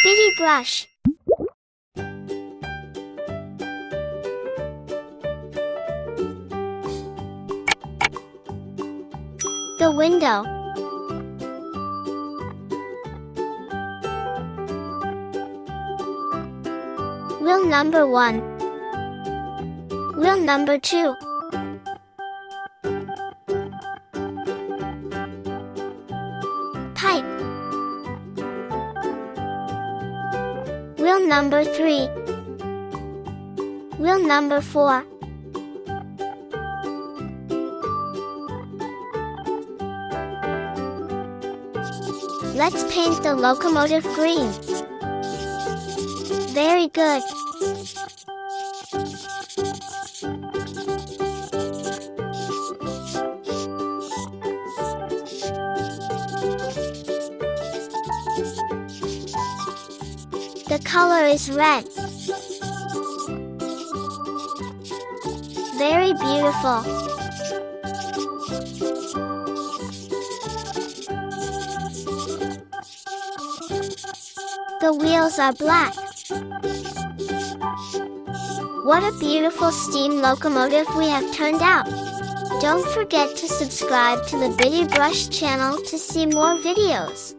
BittyBrush. The window. Wheel number 1. Wheel number 2. Pipe. Wheel number 3. Wheel number 4. Let's paint the locomotive green. Very good. The color is red. Very beautiful. The wheels are black. What a beautiful steam locomotive we have turned out. Don't forget to subscribe to the BittyBrush channel to see more videos.